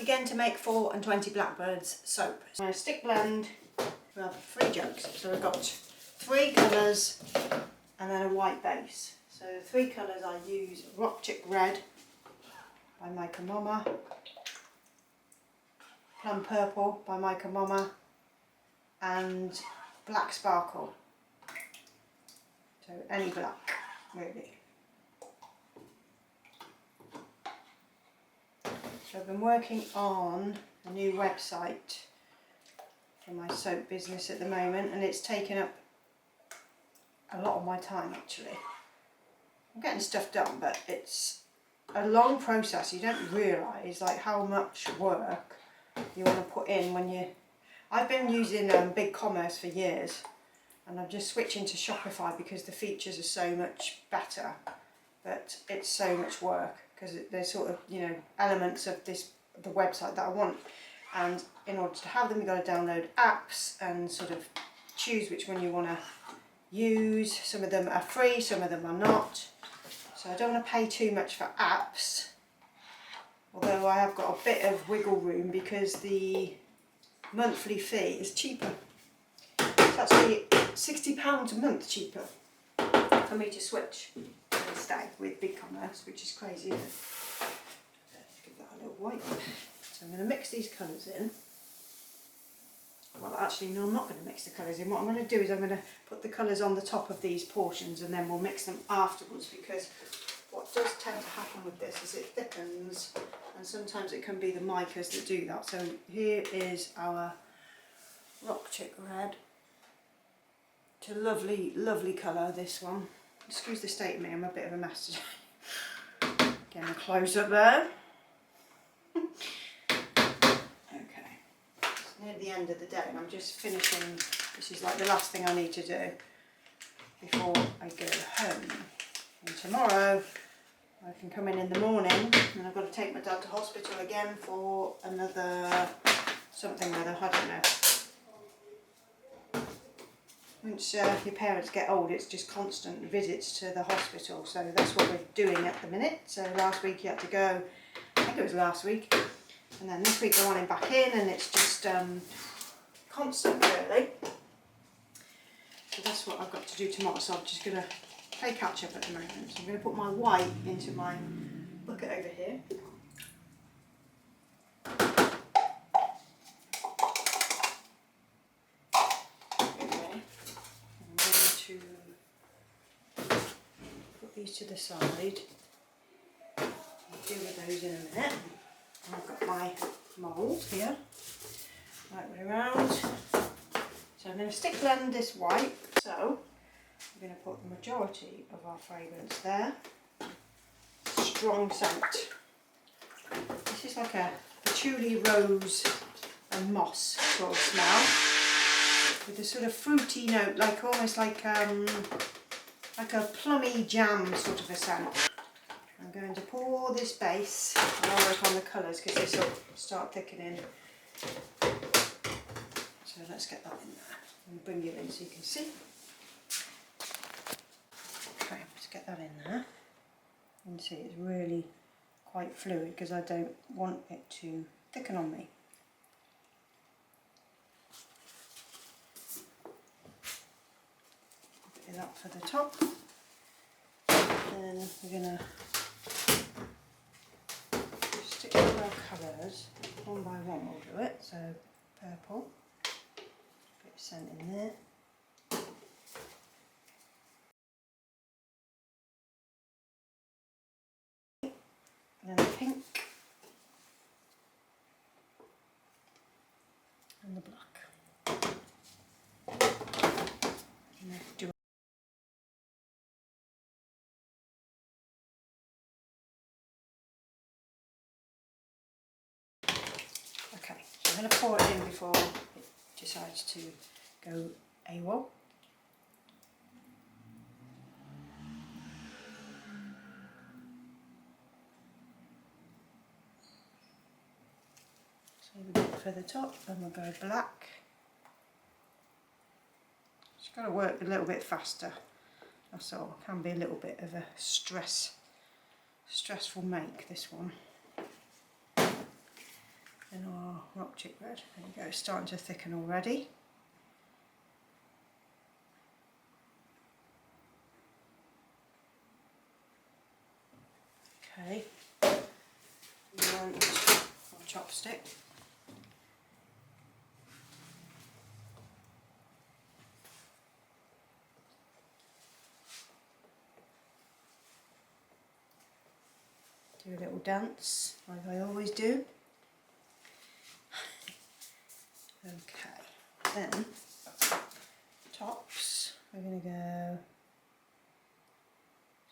again to make 4 and 20 blackbirds soap. So I'm going to stick blend. We have 3 jugs, so we've got 3 colours and then a white base. So the 3 colours I use: Chopstick Red by Micah Mama, Plum Purple by Micah Mama, and Black Sparkle. So any black, really. So I've been working on a new website for my soap business at the moment, and it's taken up a lot of my time actually. I'm getting stuff done, but it's a long process. You don't realise like how much work you want to put in when you... I've been using BigCommerce for years, and I'm just switching to Shopify because the features are so much better, but it's so much work because there's sort of, you know, elements of the website that I want, and in order to have them you've got to download apps and sort of choose which one you want to use. Some of them are free, some of them are not, so I don't want to pay too much for apps, although I have got a bit of wiggle room because the monthly fee is cheaper. It's actually £60 a month cheaper for me to switch and stay with BigCommerce, which is crazy, isn't it? Let's give that a little wipe. So I'm going to mix these colours in. Well, actually, no, I'm not going to mix the colours in. What I'm going to do is I'm going to put the colours on the top of these portions and then we'll mix them afterwards, because what does tend to happen with this is it thickens, and sometimes it can be the micas that do that. So here is our Chopstick Red. It's a lovely, lovely colour, this one. Excuse the state of me, I'm a bit of a mess today. Getting a close up there. Okay, it's near the end of the day and I'm just finishing. This is like the last thing I need to do before I go home. And tomorrow I can come in the morning, and I've got to take my dad to hospital again for another something or other, I don't know. Once your parents get old, it's just constant visits to the hospital, so that's what we're doing at the minute. So last week he had to go, I think it was last week, and then this week I want him back in, and it's just constant really. So that's what I've got to do tomorrow, so I'm just going to play catch up at the moment. So I'm going to put my white into my bucket over here. These to the side. I'll deal with those in a minute. I've got my mould here, right way around. So I'm going to stick blend this white. So I'm going to put the majority of our fragrance there. Strong scent. This is like a patchouli, rose and moss sort of smell, with a sort of fruity note, like almost like a plummy jam sort of a scent. I'm going to pour this base and I'll work on the colours because this will start thickening. So let's get that in there and bring you in so you can see. Okay, let's get that in there. You can see it's really quite fluid because I don't want it to thicken on me. That for the top, then we're going to stick with our colours one by one. We'll do it. So purple, bit of scent in there, and then the pink and the black. And then do okay, so I'm going to pour it in before it decides to go AWOL. So we go for the top and we'll go black. Just got to work a little bit faster, that's all. Can be a little bit of a stressful make, this one. in our rock chick red. There you go, it's starting to thicken already. Okay, and our chopstick. Do a little dance, like I always do. Okay, then tops, we're going to go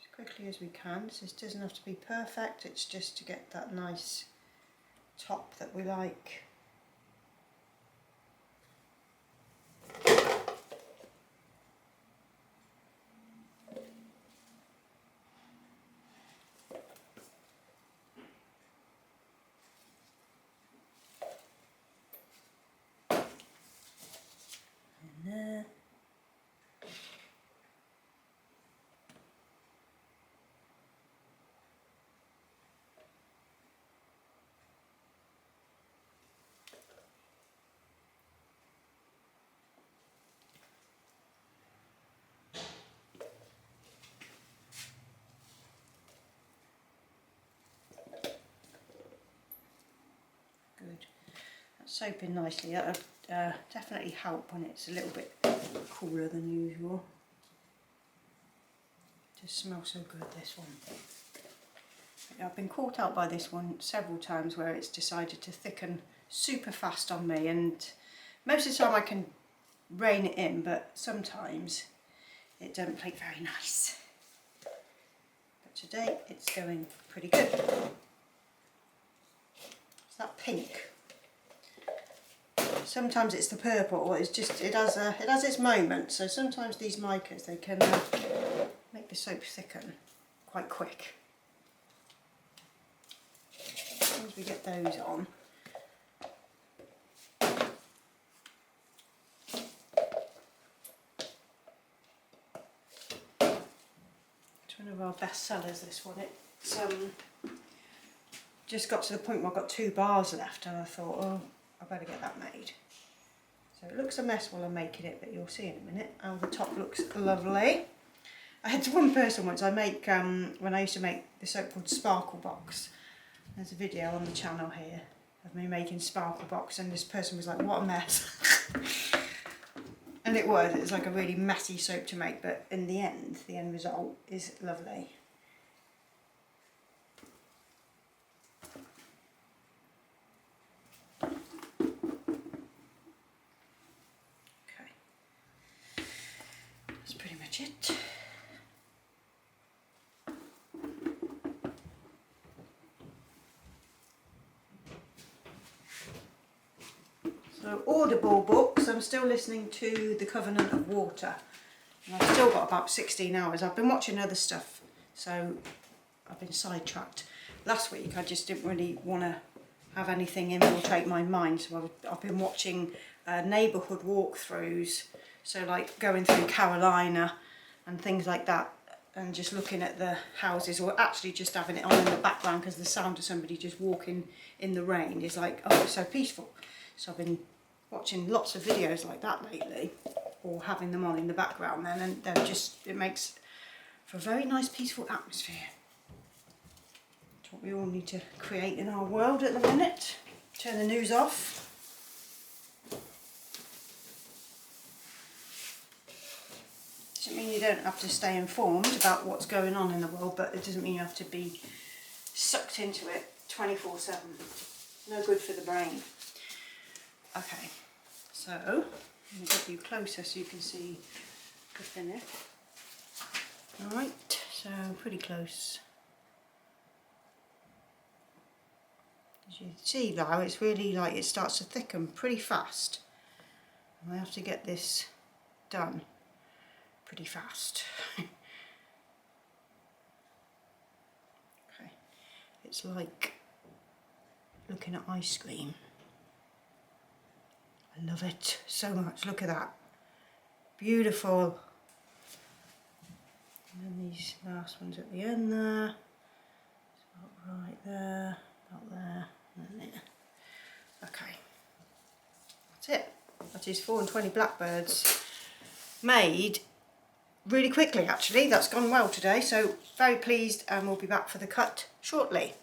as quickly as we can. This doesn't have to be perfect, it's just to get that nice top that we like. There. Good. That's soaping nicely. That'll definitely help when it's a little bit cooler than usual. Just smells so good, this one. I've been caught out by this one several times where it's decided to thicken super fast on me, and most of the time I can rein it in, but sometimes it don't play very nice. But today it's going pretty good. It's that pink. Sometimes it's the purple. It's just it has its moments. So sometimes these micas, they can make the soap thicken quite quick. As soon as we get those on, it's one of our best sellers. This one. It's just got to the point where I've got 2 bars left, and I thought, oh, I better get that made. So it looks a mess while I'm making it, but you'll see in a minute how the top looks lovely. I had one person once, I make, when I used to make the soap called Sparkle Box. There's a video on the channel here of me making Sparkle Box, and this person was like, what a mess. And it was like a really messy soap to make, but in the end result is lovely. That's pretty much it. So Audible books, I'm still listening to The Covenant of Water. And I've still got about 16 hours. I've been watching other stuff, so I've been sidetracked. Last week I just didn't really want to have anything infiltrate my mind, so I've been watching neighbourhood walkthroughs, so like going through Carolina and things like that, and just looking at the houses, or actually just having it on in the background, because the sound of somebody just walking in the rain is like, oh, it's so peaceful. So I've been watching lots of videos like that lately, or having them on in the background then, and they're just, it makes for a very nice peaceful atmosphere. It's what we all need to create in our world at the minute. Turn the news off. Doesn't mean you don't have to stay informed about what's going on in the world, but it doesn't mean you have to be sucked into it 24/7. No good for the brain. Okay, so I'm going to get you closer so you can see the finish. Alright, so pretty close. As you see now, it's really like it starts to thicken pretty fast. And I have to get this done pretty fast. Okay, it's like looking at ice cream. I love it so much. Look at that. Beautiful. And then these last ones at the end there. Right there, not there, and there. that is 4 and 20 blackbirds made really quickly actually. That's gone well today, so very pleased, and we'll be back for the cut shortly.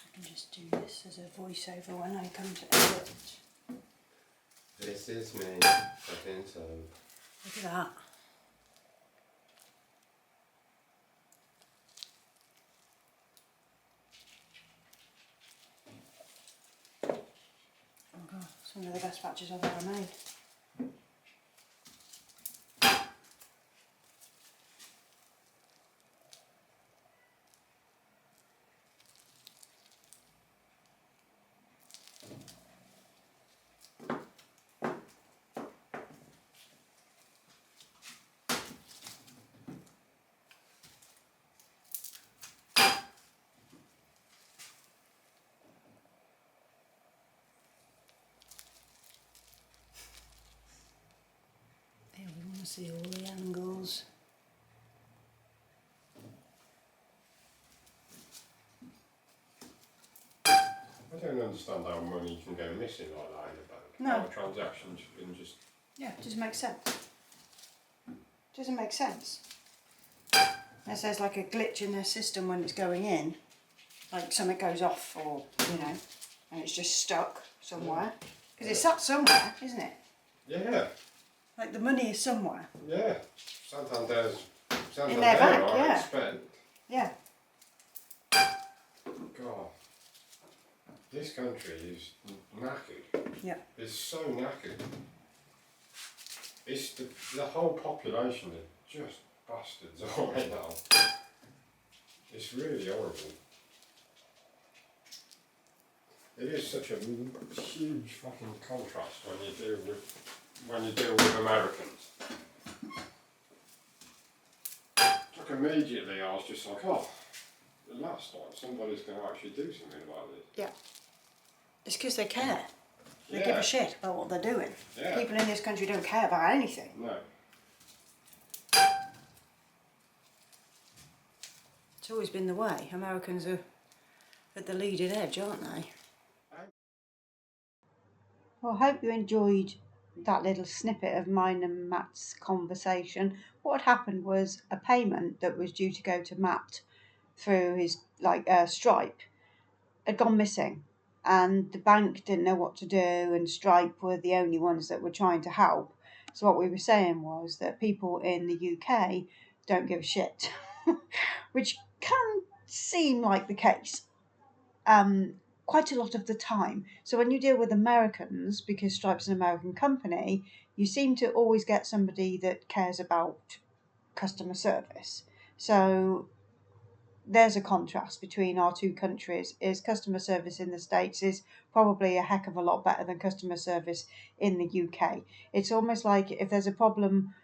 I can just do this as a voiceover when I come to edit. This is me, cutting soap. Look at that. Oh god, some of the best batches I've ever made. Here we want to see all the angles. I don't understand how money can go missing like that in a bank. No. How a transaction's been just... Yeah, it doesn't make sense. Doesn't make sense. Unless there's like a glitch in their system when it's going in, like something goes off, or you know, and it's just stuck somewhere. Because it's sat somewhere, isn't it? Yeah. Like the money is somewhere. Yeah. Santander's... In their bank, I yeah. spent. Yeah. God. This country is knackered. Yeah. It's so knackered. It's the whole population are just bastards all right now. It's really horrible. It is such a huge fucking contrast when you deal with Americans. Like immediately I was just like, oh, the last time somebody's going to actually do something about this. Yeah. It's because they care. They Yeah. give a shit about what they're doing. Yeah. People in this country don't care about anything. No. It's always been the way. Americans are at the leading edge, aren't they? Well, I hope you enjoyed that little snippet of mine and Matt's conversation. What had happened was a payment that was due to go to Matt through his Stripe had gone missing, and the bank didn't know what to do, and Stripe were the only ones that were trying to help. So what we were saying was that people in the UK don't give a shit, which can seem like the case quite a lot of the time. So when you deal with Americans, because Stripe's an American company, you seem to always get somebody that cares about customer service. So there's a contrast between our two countries. Is customer service in the States is probably a heck of a lot better than customer service in the UK. It's almost like if there's a problem,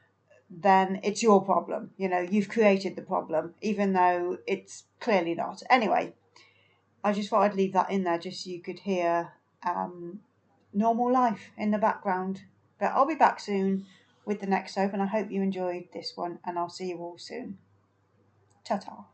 then it's your problem. You know, you've created the problem, even though it's clearly not. Anyway, I just thought I'd leave that in there just so you could hear normal life in the background. But I'll be back soon with the next soap, and I hope you enjoyed this one, and I'll see you all soon. Ta-ta.